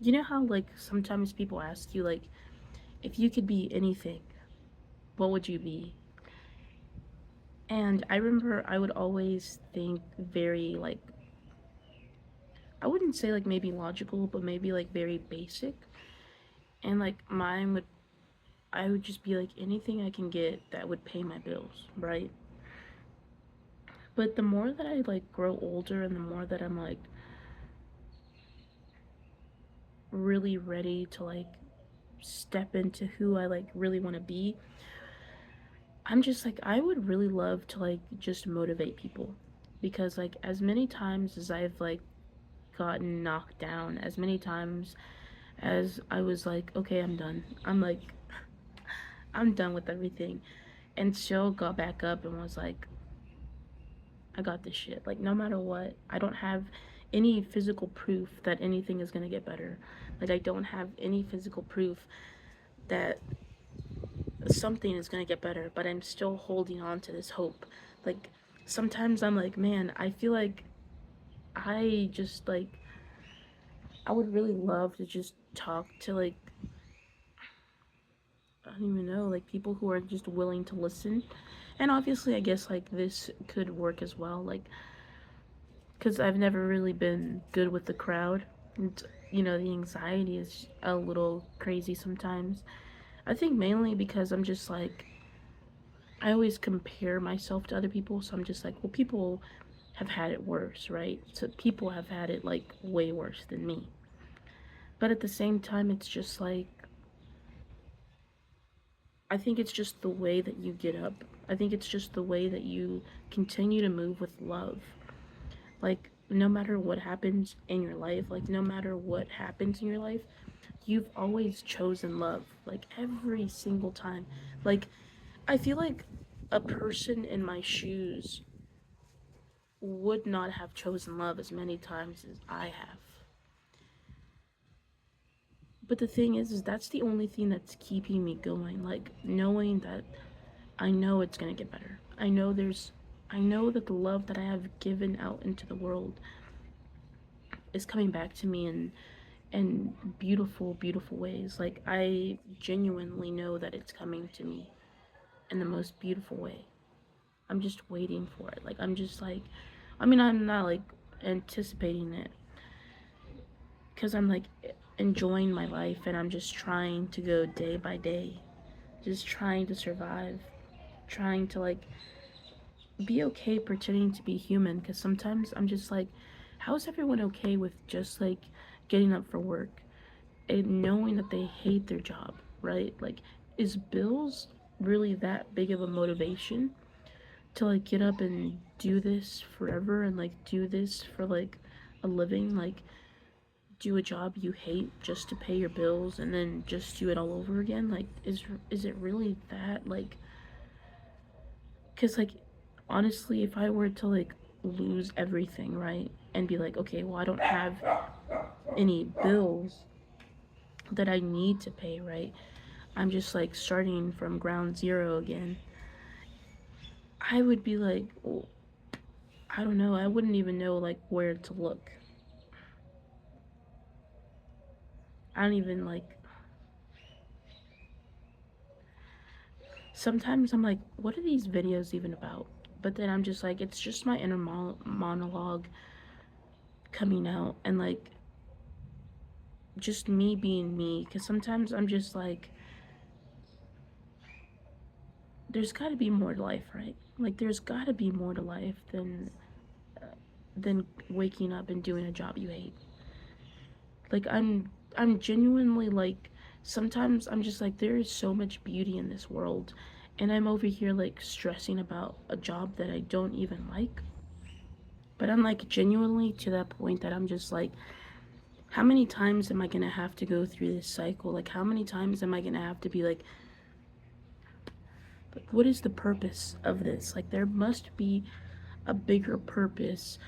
You know how like sometimes people ask you like if you could be anything, what would you be? And I remember I would always think very like, I wouldn't say like maybe logical, but maybe like very basic. And like mine would, I would just be like anything I can get that would pay my bills, right? But the more that I like grow older and the more that I'm like really ready to like step into who I like really want to be, I'm just like I would really love to like just motivate people, because like as many times as I've like gotten knocked down, as many times as I was like, okay, I'm done. I'm like I'm done with everything. And still got back up and was like, I got this shit. Like no matter what, I don't have any physical proof that anything is going to get better. Like I don't have any physical proof that something is going to get better, but I'm still holding on to this hope. Like sometimes I'm like, man, I feel like I just like I would really love to just talk to like I don't even know, like people who are just willing to listen. And obviously, I guess like this could work as well, like because I've never really been good with the crowd. And, you know, the anxiety is a little crazy sometimes. I think mainly because I'm just like I always compare myself to other people, so I'm just like, well, people have had it worse, right? So people have had it like way worse than me. But at the same time, it's just like I think it's just the way that you get up. I think it's just the way that you continue to move with love. Like, no matter what happens in your life, like, no matter what happens in your life, you've always chosen love. Like, every single time. Like, I feel like a person in my shoes would not have chosen love as many times as I have. But the thing is that's the only thing that's keeping me going. Like, knowing that I know it's gonna get better. I know that the love that I have given out into the world is coming back to me in beautiful, beautiful ways. Like I genuinely know that it's coming to me in the most beautiful way. I'm just waiting for it. Like I'm just like, I mean, I'm not like anticipating it because I'm like enjoying my life and I'm just trying to go day by day, just trying to survive, trying to like be okay pretending to be human, because sometimes I'm just like, how is everyone okay with just like getting up for work and knowing that they hate their job, right? Like, is bills really that big of a motivation to like get up and do this forever and like do this for like a living? Like, do a job you hate just to pay your bills and then just do it all over again? Like, is it really that like because, like, honestly, if I were to, like, lose everything, right? And be like, okay, well, I don't have any bills that I need to pay, right? I'm just, like, starting from ground zero again. I would be like, well, I don't know. I wouldn't even know, like, where to look. I don't even, like, sometimes I'm like, what are these videos even about? But then I'm just like, it's just my inner monologue coming out and, like, just me being me. Because sometimes I'm just like, there's got to be more to life, right? Like there's got to be more to life than waking up and doing a job you hate. Like I'm genuinely like sometimes I'm just like there is so much beauty in this world and I'm over here like stressing about a job that I don't even like. But I'm like genuinely to that point that I'm just like how many times am I going to have to go through this cycle? Like how many times am I going to have to be like what is the purpose of this? Like there must be a bigger purpose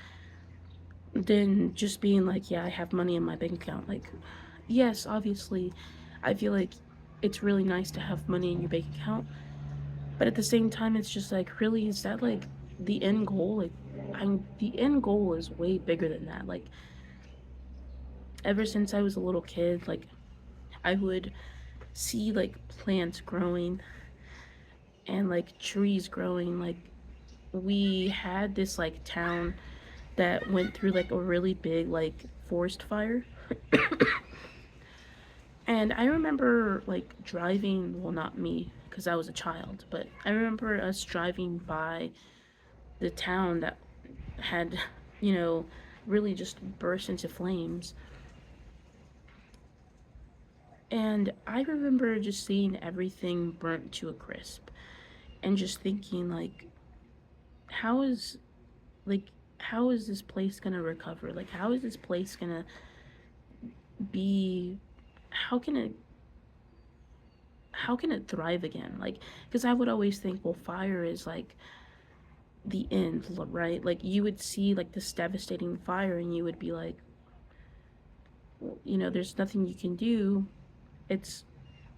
than just being like, yeah, I have money in my bank account. Like, yes, obviously, I feel like it's really nice to have money in your bank account, but at the same time, it's just like, really, is that like the end goal? Like, the end goal is way bigger than that. Like, Ever since I was a little kid, like I would see like plants growing and like trees growing. Like we had this like town that went through like a really big like forest fire. And I remember like driving, well, not me because I was a child, but I remember us driving by the town that had, you know, really just burst into flames. And I remember just seeing everything burnt to a crisp and just thinking like how is like how is this place going to recover? Like how is this place going to be how can it how can it thrive again? Like cuz I would always think well fire is like the end, right? Like you would see like this devastating fire and you would be like, well, you know, there's nothing you can do. It's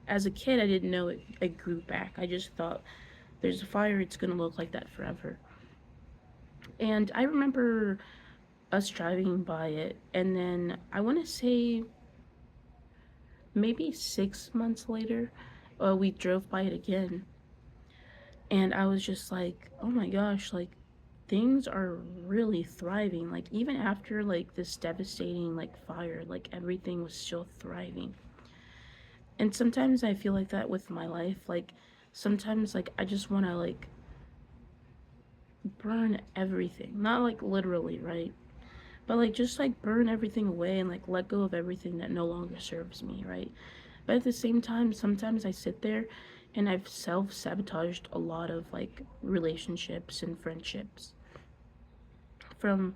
as a kid I didn't know it grew back. I just thought there's a fire, it's going to look like that forever. And I remember us driving by it and then I want to say maybe 6 months later, we drove by it again. And I was just like, oh my gosh, like things are really thriving. Like even after like this devastating like fire, like everything was still thriving. And sometimes I feel like that with my life. Like sometimes like I just want to like burn everything. Not like literally, right? But like just like burn everything away and like let go of everything that no longer serves me, right? But at the same time, sometimes I sit there and I've self sabotaged a lot of like relationships and friendships from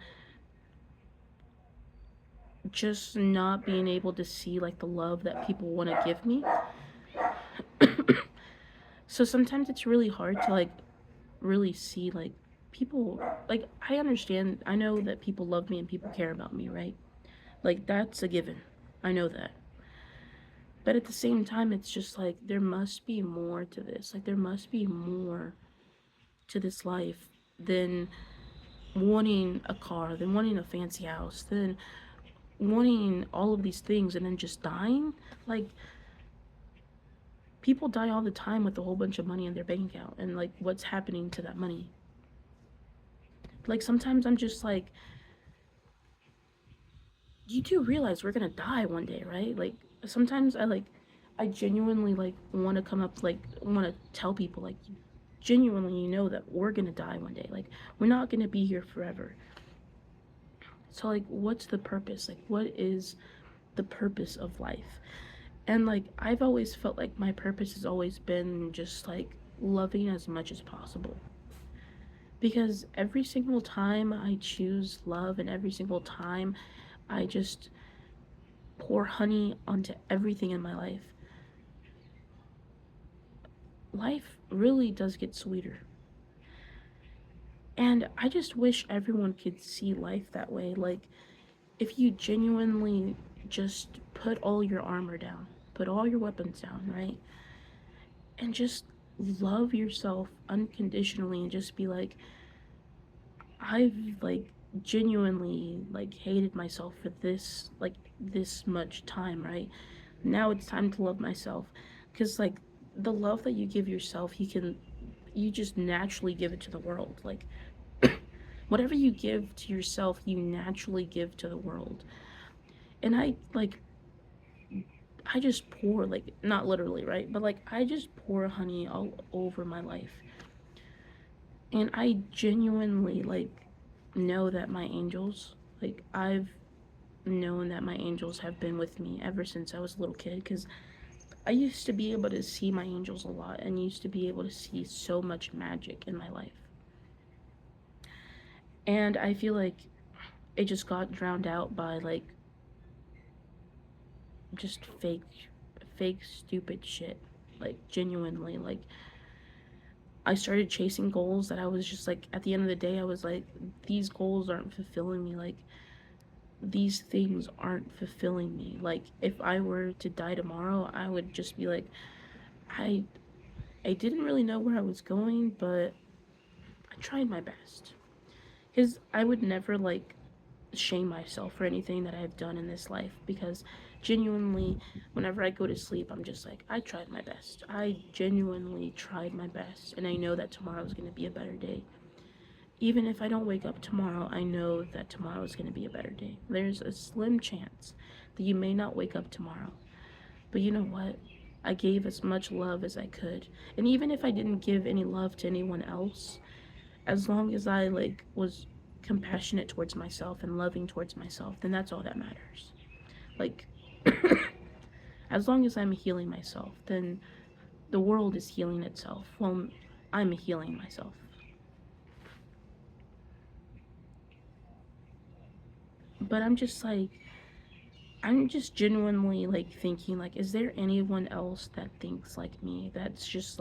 just not being able to see like the love that people want to give me. So sometimes it's really hard to like really see like people like I understand, I know that people love me and people care about me, right? Like that's a given. I know that. But at the same time it's just like there must be more to this. Like there must be more to this life than wanting a car, than wanting a fancy house, than wanting all of these things and then just dying. Like people die all the time with a whole bunch of money in their bank account and like what's happening to that money. Like sometimes I'm just like, you do realize we're gonna die one day, right? Like sometimes I genuinely like want to come up like want to tell people like genuinely you know that we're gonna die one day. Like we're not gonna be here forever. So like what's the purpose? Like what is the purpose of life? And like I've always felt like my purpose has always been just like loving as much as possible. Because every single time I choose love and every single time I just pour honey onto everything in my life, life really does get sweeter. And I just wish everyone could see life that way. Like, if you genuinely just put all your armor down, put all your weapons down, right? And just love yourself unconditionally and just be like, I've like genuinely like hated myself for this like this much time, right? Now it's time to love myself because like the love that you give yourself, you just naturally give it to the world. Like whatever you give to yourself, you naturally give to the world. And I just pour like not literally, right? But like I just pour honey all over my life. And I genuinely like know that my angels, like I've known that my angels have been with me ever since I was a little kid because I used to be able to see my angels a lot and used to be able to see so much magic in my life. And I feel like it just got drowned out by like just fake stupid shit. Like genuinely like I started chasing goals that I was just like at the end of the day I was like these goals aren't fulfilling me. Like these things aren't fulfilling me. Like if I were to die tomorrow, I would just be like I I didn't really know where I was going, but I tried my best. Cuz I would never like shame myself for anything that I've done in this life, because genuinely, whenever I go to sleep, I'm just like, I tried my best. I genuinely tried my best, and I know that tomorrow is going to be a better day. Even if I don't wake up tomorrow, I know that tomorrow is going to be a better day. There's a slim chance that you may not wake up tomorrow. But you know what? I gave as much love as I could. And even if I didn't give any love to anyone else, as long as I was compassionate towards myself and loving towards myself, then that's all that matters. Like as long as I'm healing myself, then the world is healing itself. Well, I'm healing myself. But I'm just genuinely thinking, is there anyone else that thinks like me, that's just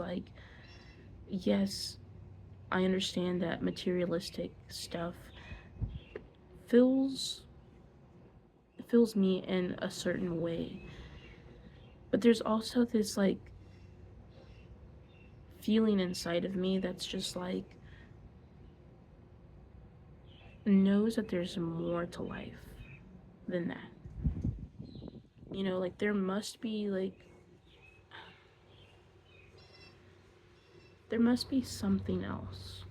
yes, I understand that materialistic stuff fills fills me in a certain way, but there's also this feeling inside of me that's just knows that there's more to life than that. There must be there must be something else.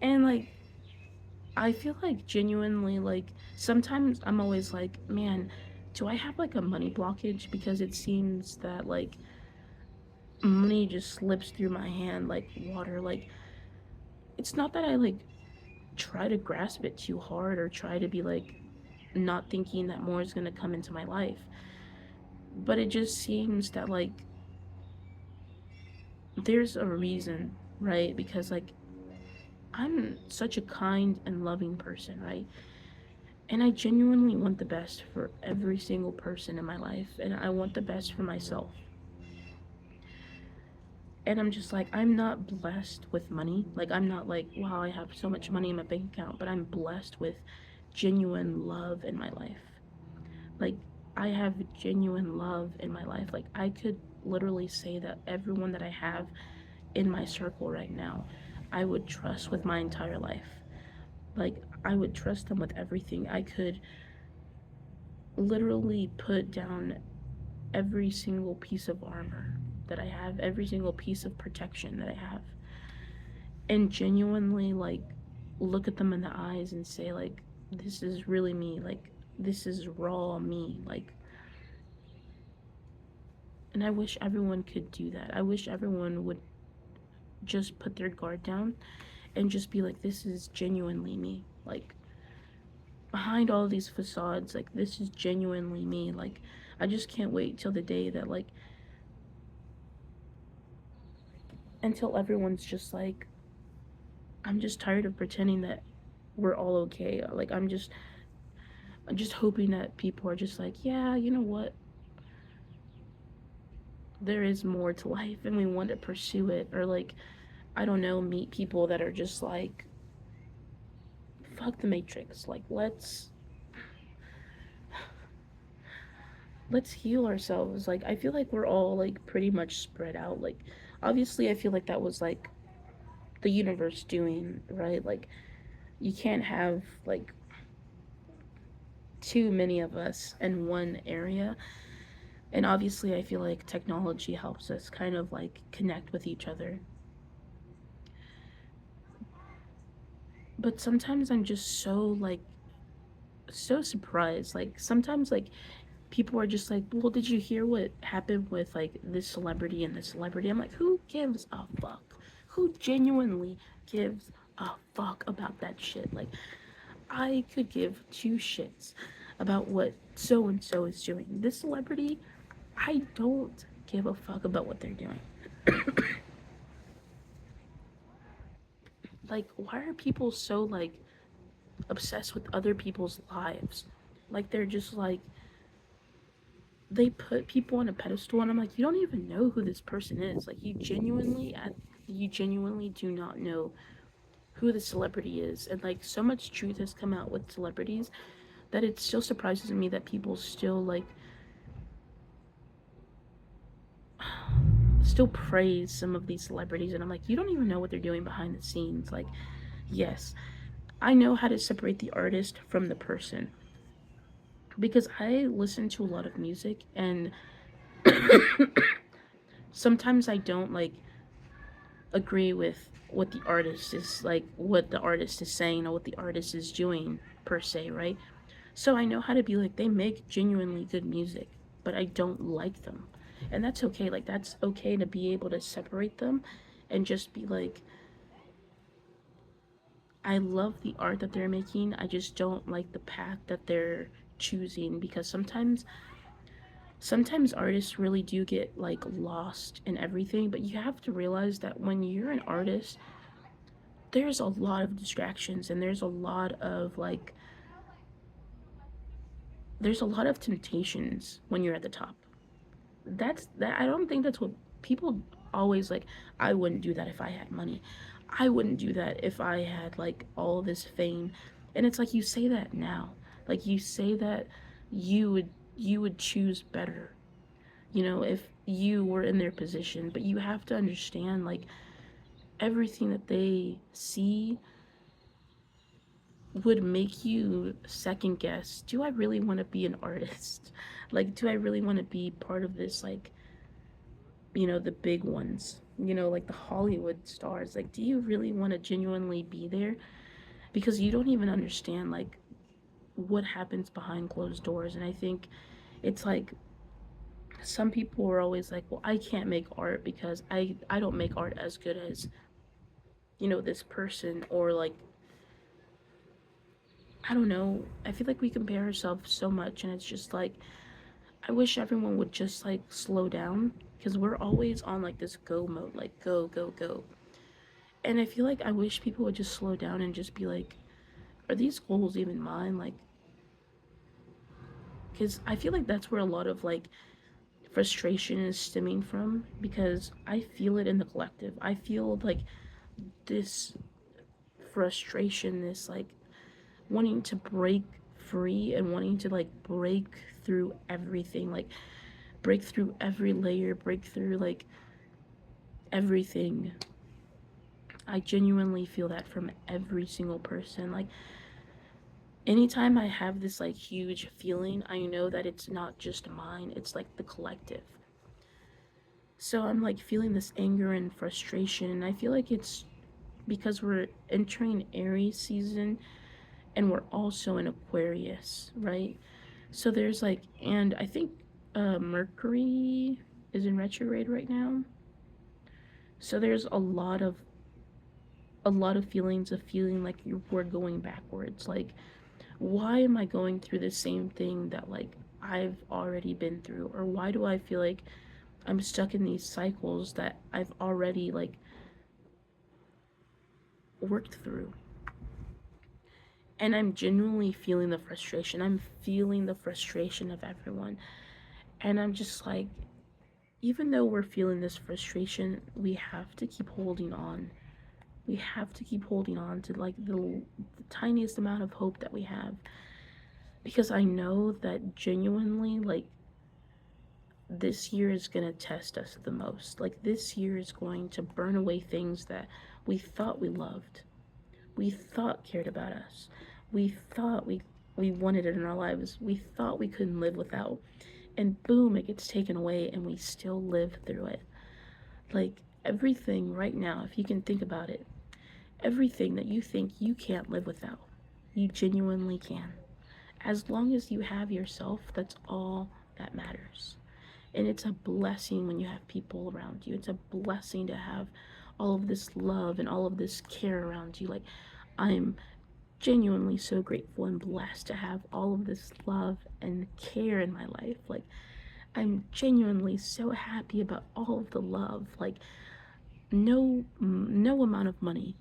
And I feel genuinely sometimes I'm always man, do I have a money blockage? Because it seems that money just slips through my hand like water. It's not that I try to grasp it too hard or try to be not thinking that more is going to come into my life, but it just seems that there's a reason, right? Because I'm such a kind and loving person, right? And I genuinely want the best for every single person in my life, and I want the best for myself. And I'm just I'm not blessed with money. I'm not wow, I have so much money in my bank account, but I'm blessed with genuine love in my life. I have genuine love in my life. I could literally say that everyone that I have in my circle right now, I would trust with my entire life. I would trust them with everything. I could literally put down every single piece of armor that I have, every single piece of protection that I have, and genuinely look at them in the eyes and say this is really me, this is raw me. And I wish everyone could do that. I wish everyone would just put their guard down and just be this is genuinely me. Behind all these facades, this is genuinely me. I just can't wait till the day that until everyone's just I'm just tired of pretending that we're all okay. I'm just hoping that people are just yeah, you know what, there is more to life and we want to pursue it. Or I don't know, meet people that are just fuck the matrix, let's heal ourselves. I feel we're all pretty much spread out. Obviously I feel that was the universe doing, right? You can't have too many of us in one area. And obviously I feel technology helps us kind of connect with each other. But sometimes I'm just so so surprised. Sometimes people are just well, did you hear what happened with this celebrity and this celebrity? I'm who gives a fuck? Who genuinely gives a fuck about that shit? I could give two shits about what so and so is doing. This celebrity, I don't give a fuck about what they're doing. Why are people so obsessed with other people's lives? They're just they put people on a pedestal, and I'm you don't even know who this person is. You genuinely do not know who the celebrity is. And so much truth has come out with celebrities that it still surprises me that people still still praise some of these celebrities. And I'm you don't even know what they're doing behind the scenes. Yes, I know how to separate the artist from the person because I listen to a lot of music, and sometimes I don't like agree with what the artist is like, what the artist is saying or what the artist is doing per se, right? So I know how to be like, they make genuinely good music, but I don't like them. And that's okay. Like, that's okay to be able to separate them and just be like, I love the art that they're making. I just don't like the path that they're choosing, because sometimes artists really do get like lost in everything, but you have to realize that when you're an artist, there's a lot of distractions, and there's a lot of temptations when you're at the top. That I don't think that's what people always like. I wouldn't do that if I had money. I wouldn't do that if I had like all this fame. And it's like, you say that now. Like, you say that you would choose better, if you were in their position, but you have to understand, like, everything that they see would make you second guess, do I really want to be an artist? Like, do I really want to be part of this, like, the big ones, like the Hollywood stars? Like, do you really want to genuinely be there? Because you don't even understand, like, what happens behind closed doors. And I think it's like, some people are always like, well, I can't make art because I don't make art as good as, this person, or like, I don't know. I feel like we compare ourselves so much, and it's just like, I wish everyone would just like slow down, because we're always on like this go mode, like go, go, go. And I feel like I wish people would just slow down and just be like, are these goals even mine? Like, because I feel like that's where a lot of like frustration is stemming from, because I feel it in the collective. I feel like this frustration, this like wanting to break free and wanting to like break through everything, like break through every layer, break through like everything. I genuinely feel that from every single person. Like, anytime I have this like huge feeling, I know that it's not just mine, it's like the collective. So I'm like feeling this anger and frustration, and I feel like it's because we're entering Aries season, and we're also in Aquarius, right? So there's like, and I think Mercury is in retrograde right now. So there's a lot of feelings of feeling like we're going backwards. Like, why am I going through the same thing that like I've already been through? Or why do I feel like I'm stuck in these cycles that I've already like worked through? And I'm genuinely feeling the frustration. I'm feeling the frustration of everyone. And I'm just like, even though we're feeling this frustration, we have to keep holding on. We have to keep holding on to like the tiniest amount of hope that we have. Because I know that genuinely, like, this year is going to test us the most. Like, this year is going to burn away things that we thought we loved, we thought cared about us, we thought we wanted it in our lives, we thought we couldn't live without. And boom, it gets taken away, and we still live through it. Like, everything right now, if you can think about it, everything that you think you can't live without, you genuinely can. As long as you have yourself, that's all that matters. And it's a blessing when you have people around you. It's a blessing to have all of this love and all of this care around you. Like, I'm genuinely so grateful and blessed to have all of this love and care in my life. Like, I'm genuinely so happy about all of the love. Like, no amount of money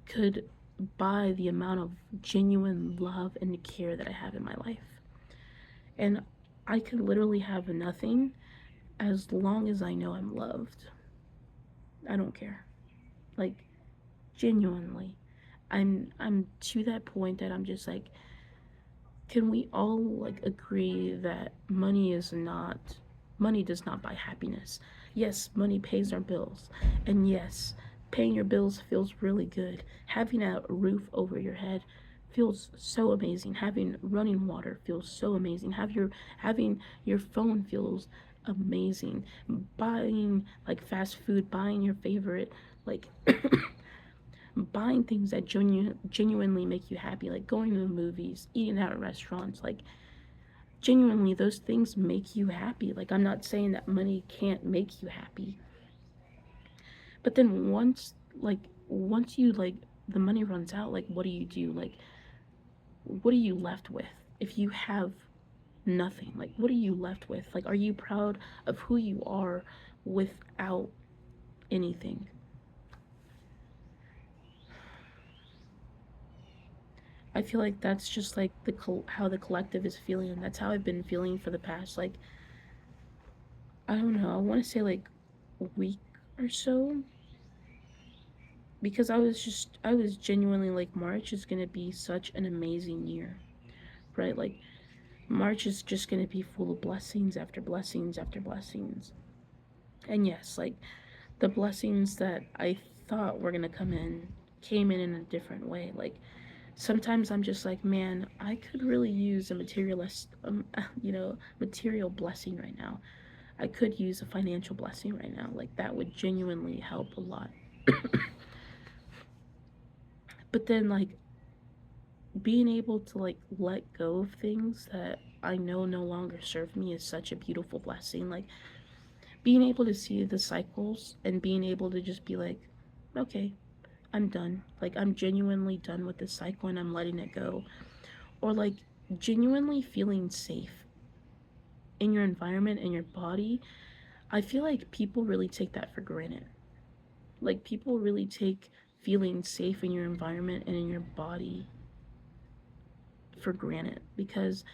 could buy the amount of genuine love and care that I have in my life. And I could literally have nothing as long as I know I'm loved. I don't care. Like, genuinely. I'm to that point that I'm just like, can we all like agree that money does not buy happiness? Yes, money pays our bills. And yes, paying your bills feels really good. Having a roof over your head feels so amazing. Having running water feels so amazing. Having your phone feels amazing. Buying like fast food, buying your favorite like buying things that genuinely make you happy, like going to the movies, eating out at restaurants, like genuinely those things make you happy. Like I'm not saying that money can't make you happy, but then once you like the money runs out, like what do you do? Like what are you left with if you have nothing? Like what are you left with? Like are you proud of who you are without anything? I feel like that's just like how the collective is feeling, and that's how I've been feeling for the past like I don't know. I want to say like a week or so because I was genuinely like March is going to be such an amazing year, right? Like March is just going to be full of blessings after blessings after blessings. And yes, like the blessings that I thought were going to come in came in a different way. Like sometimes I'm just like, man, I could really use a material blessing right now. I could use a financial blessing right now. Like that would genuinely help a lot. But then like being able to like let go of things that I know no longer serve me is such a beautiful blessing. Like being able to see the cycles and being able to just be like, okay, I'm done. Like I'm genuinely done with this cycle and I'm letting it go. Or like genuinely feeling safe in your environment and your body. I feel like people really take that for granted. Like people really take feeling safe in your environment and in your body for granted because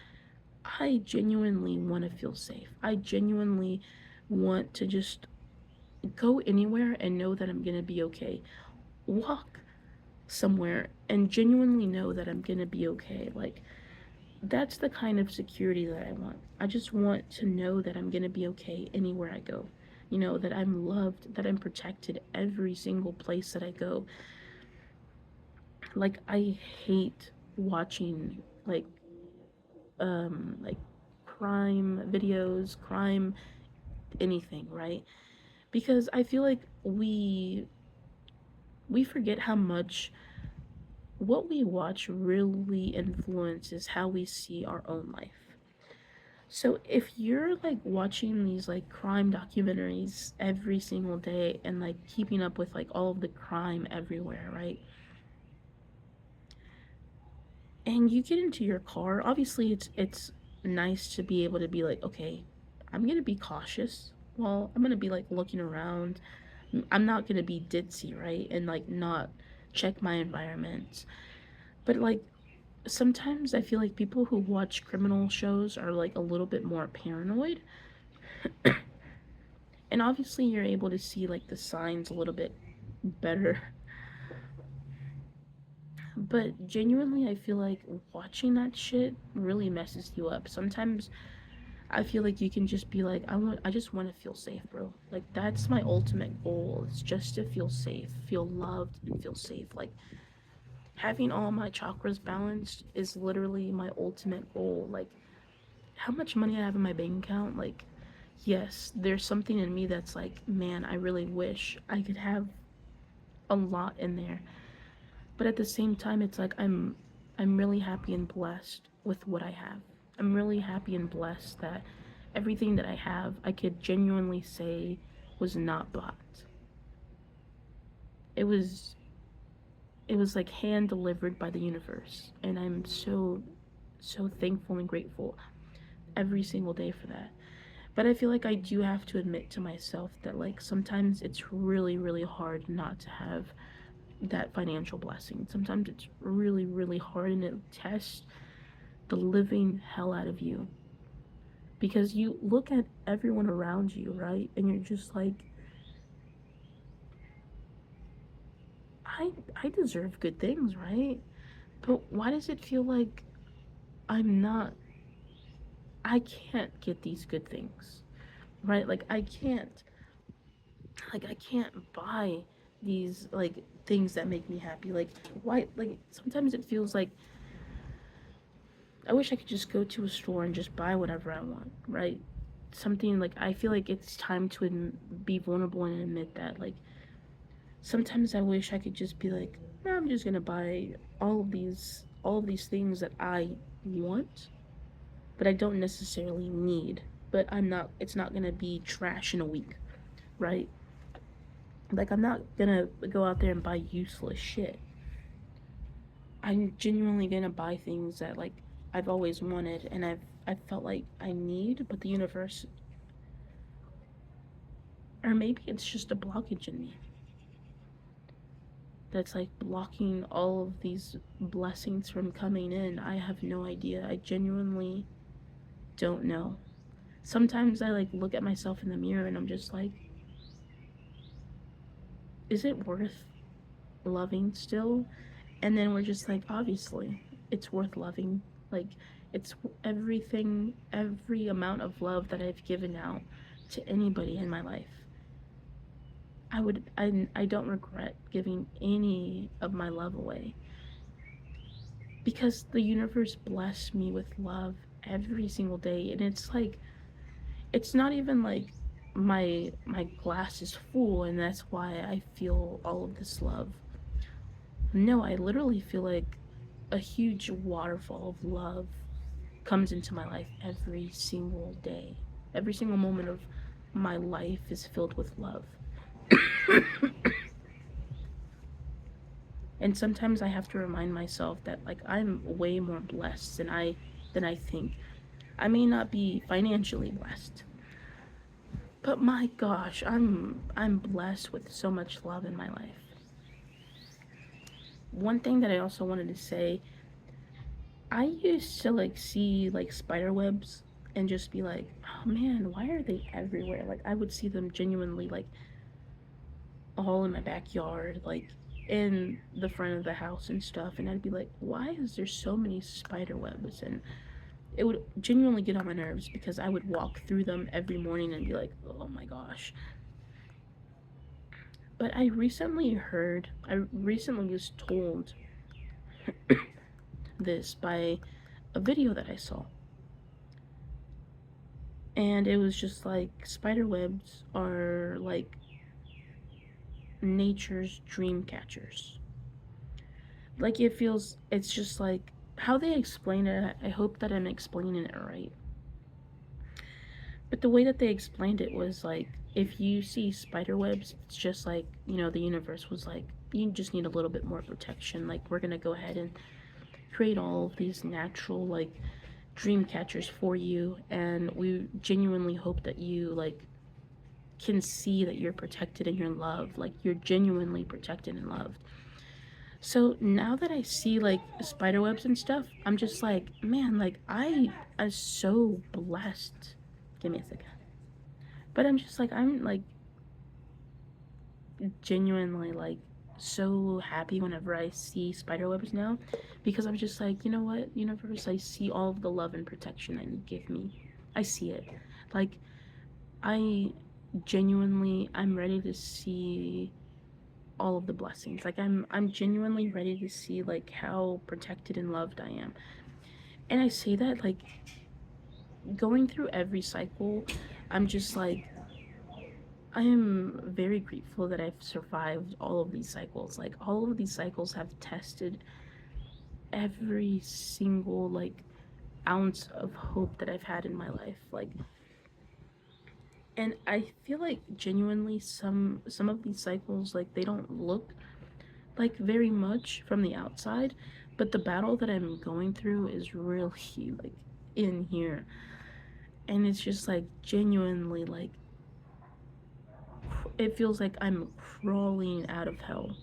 I genuinely want to feel safe. I genuinely want to just go anywhere and know that I'm going to be okay. Walk somewhere and genuinely know that I'm going to be okay. Like, that's the kind of security that I want. I just want to know that I'm going to be okay anywhere I go. You know, that I'm loved, that I'm protected every single place that I go. Like, I hate watching, like crime videos, crime anything, right? Because I feel like we forget how much what we watch really influences how we see our own life. So if you're like watching these like crime documentaries every single day and like keeping up with like all of the crime everywhere, right? And you get into your car, obviously it's nice to be able to be like, okay, I'm going to be cautious. Well, I'm going to be like looking around. I'm not going to be ditzy, right? And like not check my environment. But like sometimes I feel like people who watch criminal shows are like a little bit more paranoid. And obviously you're able to see like the signs a little bit better. But genuinely I feel like watching that shit really messes you up. Sometimes I feel like you can just be like, I just want to feel safe, bro. Like that's my ultimate goal. It's just to feel safe, feel loved and feel safe. Like having all my chakras balanced is literally my ultimate goal. Like how much money I have in my bank account, like yes, there's something in me that's like, man, I really wish I could have a lot in there. But at the same time, it's like I'm really happy and blessed with what I have. I'm really happy and blessed that everything that I have, I could genuinely say was not bought. It was it was like hand delivered by the universe, and I'm so thankful and grateful every single day for that. But I feel like I do have to admit to myself that like sometimes it's really hard not to have that financial blessing. Sometimes it's really hard and it tests the living hell out of you because you look at everyone around you, right? And you're just like, I deserve good things, right? But why does it feel like I'm not I can't get these good things, right? I can't buy these like things that make me happy. Like why like sometimes it feels like I wish I could just go to a store and just buy whatever I want, right? Something like, I feel like it's time to be vulnerable and admit that, like, sometimes I wish I could just be like, "Nah, I'm just gonna buy all of these things that I want, but I don't necessarily need. But I'm not. It's not gonna be trash in a week, right? Like, I'm not gonna go out there and buy useless shit. I'm genuinely gonna buy things that, like, I've always wanted and I've felt like I need, but the universe, or maybe it's just a blockage in me that's like blocking all of these blessings from coming in. I have no idea. I genuinely don't know. Sometimes I like look at myself in the mirror and I'm just like, is it worth loving still? And then we're just like, obviously, it's worth loving. Like, it's everything, every amount of love that I've given out to anybody in my life. I don't regret giving any of my love away because the universe blessed me with love every single day. And it's like, it's not even like my glass is full and that's why I feel all of this love. No, I literally feel like a huge waterfall of love comes into my life every single day. Every single moment of my life is filled with love. And sometimes I have to remind myself that, like, I'm way more blessed than I think. I may not be financially blessed, but my gosh, I'm blessed with so much love in my life. One thing that I also wanted to say, I used to like see like spider webs and just be like, "Oh man, why are they everywhere?" Like, I would see them genuinely like all in my backyard, like in the front of the house and stuff, and I'd be like, "Why is there so many spider webs?" And it would genuinely get on my nerves because I would walk through them every morning and be like, "Oh my gosh." But I recently was told this by a video that I saw. And it was just like, spider webs are like nature's dream catchers. Like, it's just like how they explain it. I hope that I'm explaining it right. But the way that they explained it was like, if you see spider webs, it's just like, the universe was like, you just need a little bit more protection. Like, we're gonna go ahead and create all of these natural, like, dream catchers for you, and we genuinely hope that you, like, can see that you're protected and you're loved. Like, you're genuinely protected and loved. So now that I see like spider webs and stuff, I'm just like, man, like, I am so blessed. Give me a second. But I'm just like, I'm like genuinely like so happy whenever I see spider webs now, because I'm just like, you know what, universe, I see all of the love and protection that you give me. I see it. Like, I I'm ready to see all of the blessings. Like, I'm genuinely ready to see like how protected and loved I am. And I say that like going through every cycle, I'm just like, I am very grateful that I've survived all of these cycles. Like, all of these cycles have tested every single like ounce of hope that I've had in my life. Like, and I feel like genuinely some of these cycles, like, they don't look like very much from the outside, but the battle that I'm going through is really like in here. And it's just like genuinely like, it feels like I'm crawling out of hell.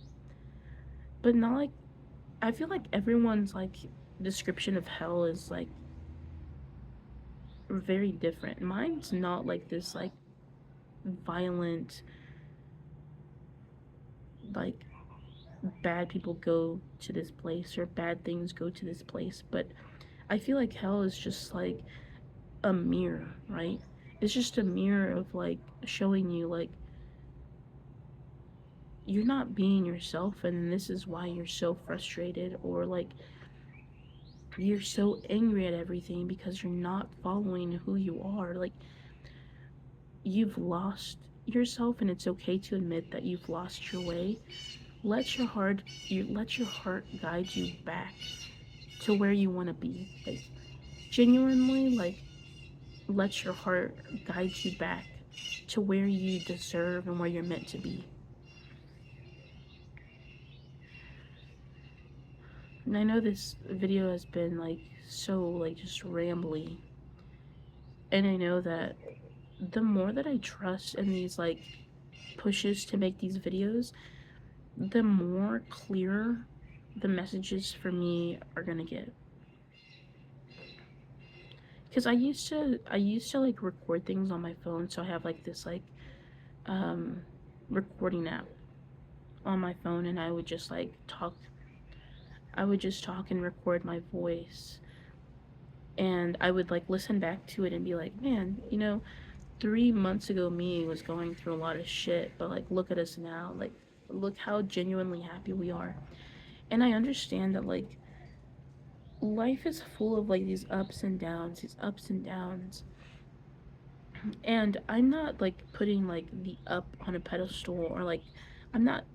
But not like, I feel like everyone's like description of hell is like very different. Mine's not like this like violent, like, bad people go to this place or bad things go to this place. But I feel like hell is just like a mirror, right? It's just a mirror of like showing you like you're not being yourself, and this is why you're so frustrated, or like you're so angry at everything because you're not following who you are. Like, you've lost yourself, and it's okay to admit that you've lost your way. Let your heart guide you back to where you want to be. Like, genuinely, like, let your heart guide you back to where you deserve and where you're meant to be. And I know this video has been like so like just rambly, and I know that the more that I trust in these like pushes to make these videos, the more clear the messages for me are gonna get. Because I used to like record things on my phone, so I have like this like um recording app on my phone, and I would just talk and record my voice, and I would like listen back to it and be like, man, 3 months ago me was going through a lot of shit, but like look at us now, like look how genuinely happy we are. And I understand that like life is full of like these ups and downs. And I'm not like putting like the up on a pedestal, or like I'm not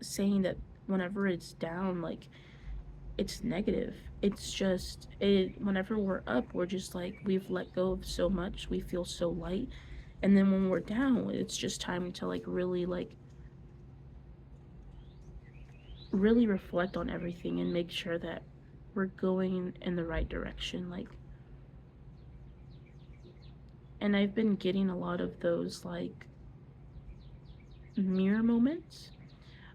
saying that whenever it's down, like it's negative. It's just whenever we're up, we're just like we've let go of so much, we feel so light. And then when we're down, it's just time to like really reflect on everything and make sure that we're going in the right direction. Like, and I've been getting a lot of those like mirror moments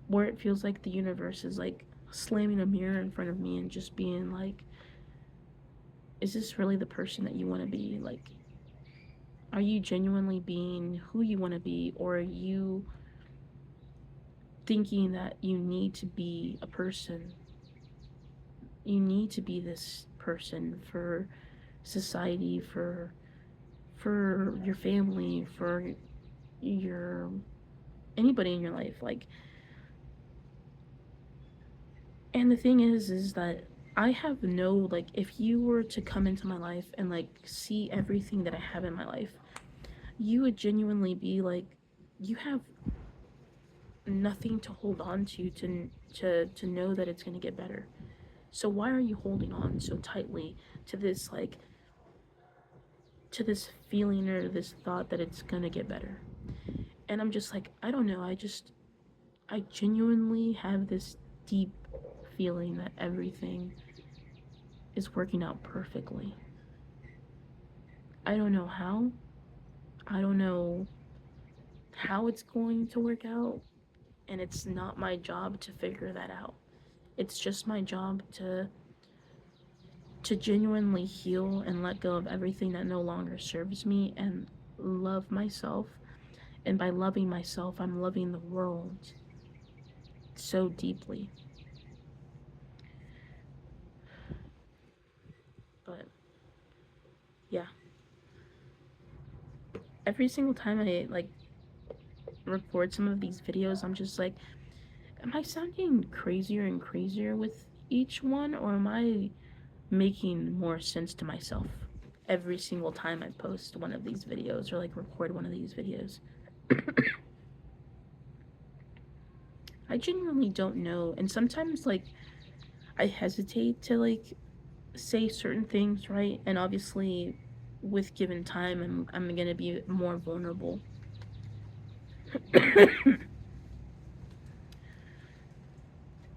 where it feels like the universe is like slamming a mirror in front of me and just being like, is this really the person that you want to be? Like, are you genuinely being who you want to be, or are you thinking that you need to be a person? You need to be this person for society, for your family, for your anybody in your life. Like, and the thing is that I have no like, if you were to come into my life and like see everything that I have in my life, you would genuinely be like, you have nothing to hold on to know that it's going to get better. So why are you holding on so tightly to this like to this feeling or this thought that it's going to get better? And I'm just like, I don't know. I genuinely have this deep feeling that everything is working out perfectly. I don't know how. I don't know how it's going to work out, and it's not my job to figure that out. It's just my job to genuinely heal and let go of everything that no longer serves me and love myself. And by loving myself, I'm loving the world so deeply. But yeah, every single time I like record some of these videos, I'm just like, am I sounding crazier and crazier with each one, or am I making more sense to myself every single time I post one of these videos or like record one of these videos? I genuinely don't know. And sometimes like I hesitate to like say certain things, right? And obviously with given time, I'm going to be more vulnerable.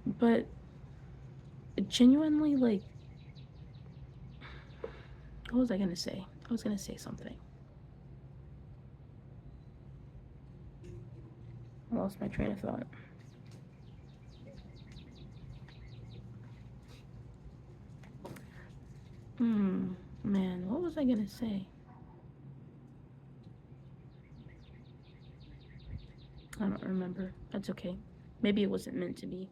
But genuinely, like, what was I going to say? I was going to say something. I lost my train of thought. Man, what was I going to say? I don't remember. That's okay. Maybe it wasn't meant to be.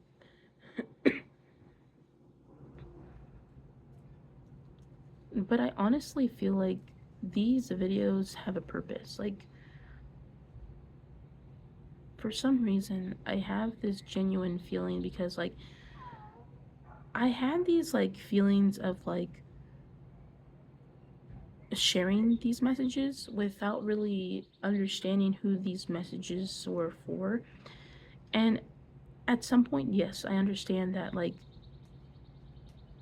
But I honestly feel like these videos have a purpose. Like, for some reason, I have this genuine feeling because, like, I had these like feelings of like sharing these messages without really understanding who these messages were for. And at some point, yes, I understand that like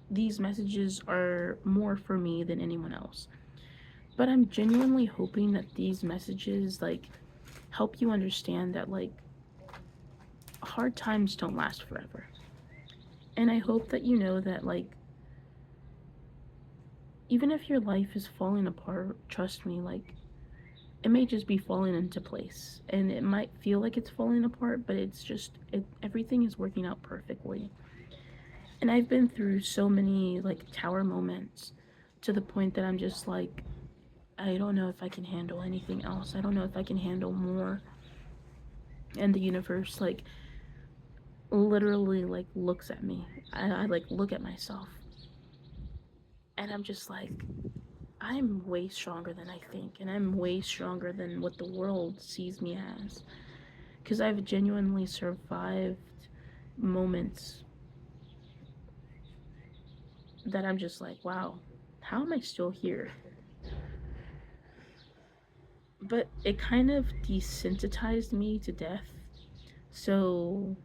these messages are more for me than anyone else. But I'm genuinely hoping that these messages like help you understand that like hard times don't last forever. And I hope that you know that like even if your life is falling apart, trust me, like it may just be falling into place and it might feel like it's falling apart, but it's just everything is working out perfectly. And I've been through so many like tower moments to the point that I'm just like I don't know if I can handle anything else. I don't know if I can handle more. And the universe like literally like looks at me. I like look at myself and I'm just like I'm way stronger than I think, and I'm way stronger than what the world sees me as. Because I've genuinely survived moments that I'm just like, wow, how am I still here? But it kind of desensitized me to death. So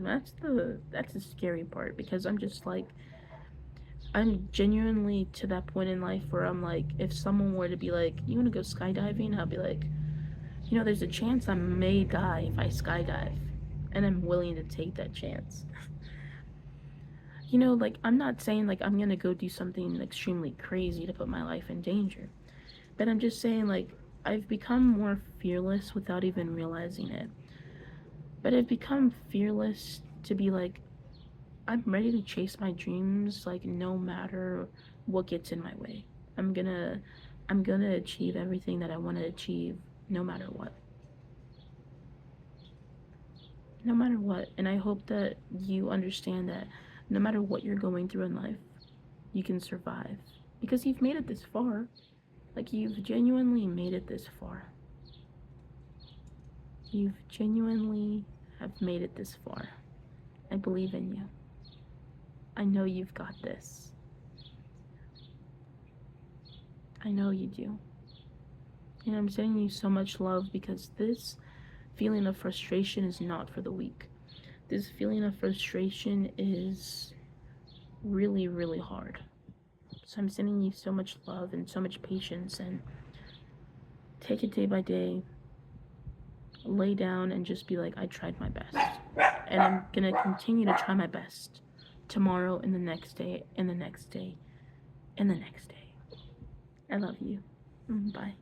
that's the scary part because I'm just like I'm genuinely to that point in life where I'm like, if someone were to be like, you want to go skydiving? I'll be like, you know, there's a chance I may die if I skydive, and I'm willing to take that chance. You know, like, I'm not saying like I'm gonna go do something extremely crazy to put my life in danger, but I'm just saying, like, I've become more fearless without even realizing it. But I've become fearless to be like, I'm ready to chase my dreams, like, no matter what gets in my way. I'm gonna, I'm gonna achieve everything that I want to achieve, no matter what. No matter what. And I hope that you understand that no matter what you're going through in life, you can survive. Because you've made it this far. Like, you've genuinely made it this far. You've genuinely have made it this far. I believe in you. I know you've got this. I know you do. And I'm sending you so much love because this feeling of frustration is not for the weak. This feeling of frustration is really, really hard. So I'm sending you so much love and so much patience, and take it day by day. Lay down and just be like, I tried my best. And I'm gonna continue to try my best tomorrow and the next day and the next day and the next day. I love you. Bye.